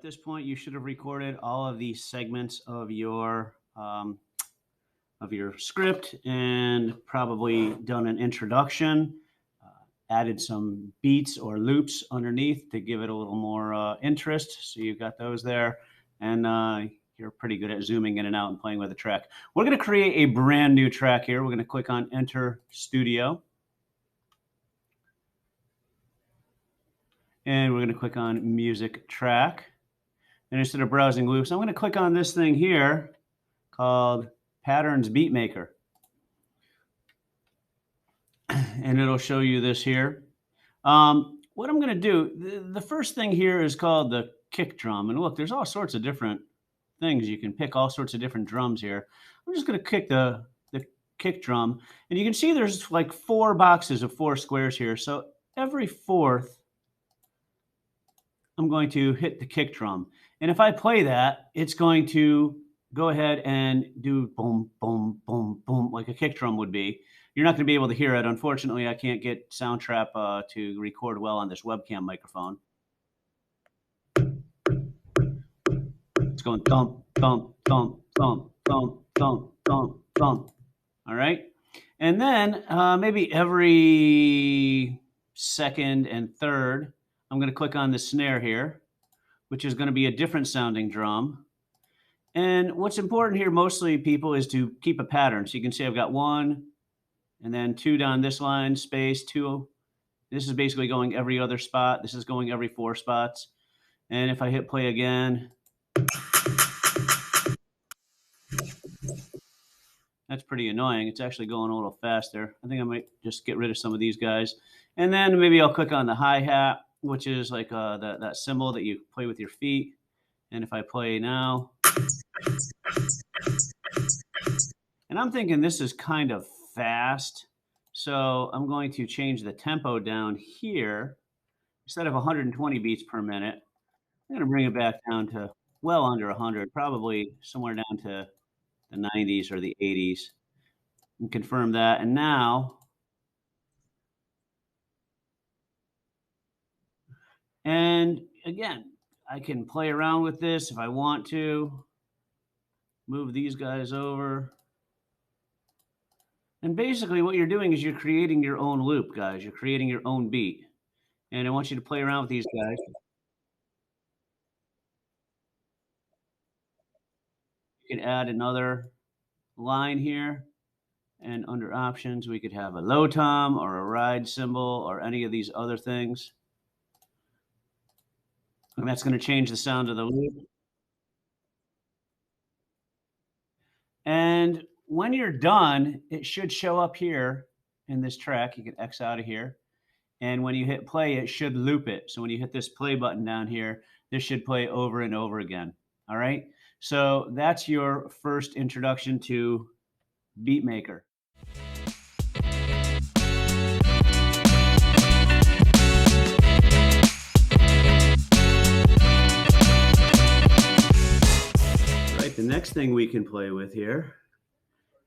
this point, you should have recorded all of these segments of your script and probably done an introduction, added some beats or loops underneath to give it a little more interest. So you've got those there, and you're pretty good at zooming in and out and playing with the track. We're going to create a brand new track here. We're going to click on Enter Studio. And we're going to click on Music Track. And instead of browsing loops, I'm going to click on this thing here called Patterns Beatmaker. And it'll show you this here. What I'm going to do, the first thing here is called the kick drum. And look, there's all sorts of different things. You can pick all sorts of different drums here. I'm just going to kick the kick drum. And you can see there's like 4 boxes of 4 squares here. So every fourth, I'm going to hit the kick drum. And if I play that, it's going to go ahead and do boom, boom, boom, boom, like a kick drum would be. You're not going to be able to hear it. Unfortunately, I can't get Soundtrap to record well on this webcam microphone. It's going thump, thump, thump, thump, thump, thump, thump, thump. All right. And then maybe every second and third, I'm going to click on the snare here, which is going to be a different sounding drum. And what's important here mostly, people, is to keep a pattern. So you can see I've got 1 and then 2 down this line, space, 2. This is basically going every other spot. This is going every 4 spots. And if I hit play again, that's pretty annoying. It's actually going a little faster. I think I might just get rid of some of these guys. And then maybe I'll click on the hi-hat, which is like that cymbal that you play with your feet. And if I play now, and I'm thinking this is kind of fast, so I'm going to change the tempo down here. Instead of 120 beats per minute, I'm going to bring it back down to well under 100, probably somewhere down to the 90s or the 80s, and confirm that. And now, and again, I can play around with this if I want to, move these guys over. And basically what you're doing is you're creating your own loop, guys. You're creating your own beat. And I want you to play around with these guys. You can add another line here. And under options, we could have a low tom or a ride cymbal or any of these other things. And that's going to change the sound of the loop. And when you're done, it should show up here in this track. You can X out of here. And when you hit play, it should loop it. So when you hit this play button down here, this should play over and over again. All right. So that's your first introduction to Beatmaker. The next thing we can play with here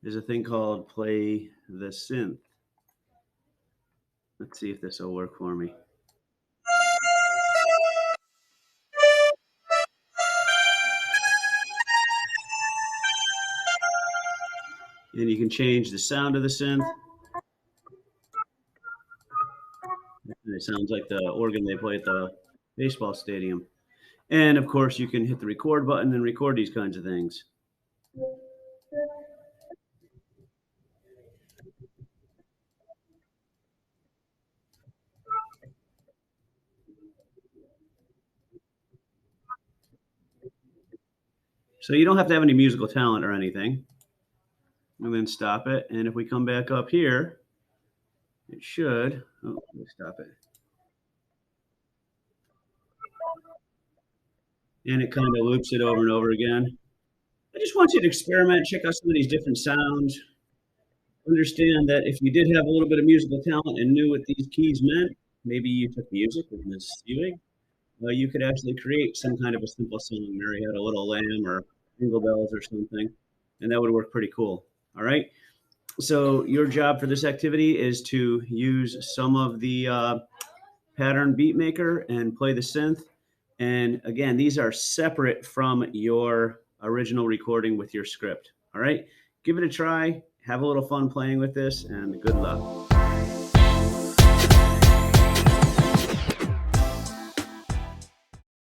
is a thing called Play the Synth. Let's see if this will work for me. And you can change the sound of the synth. It sounds like the organ they play at the baseball stadium. And of course, you can hit the record button and record these kinds of things. So you don't have to have any musical talent or anything. And then stop it. And if we come back up here, it should, oh, let me stop it. And it kind of loops it over and over again. I just want you to experiment, check out some of these different sounds. Understand that if you did have a little bit of musical talent and knew what these keys meant, maybe you took music with Miss Ewing, you could actually create some kind of a simple song. Mary Had a Little Lamb or Jingle Bells or something, and that would work pretty cool. All right. So your job for this activity is to use some of the pattern beat maker and play the synth. And again, these are separate from your original recording with your script. All right, give it a try, have a little fun playing with this, and good luck.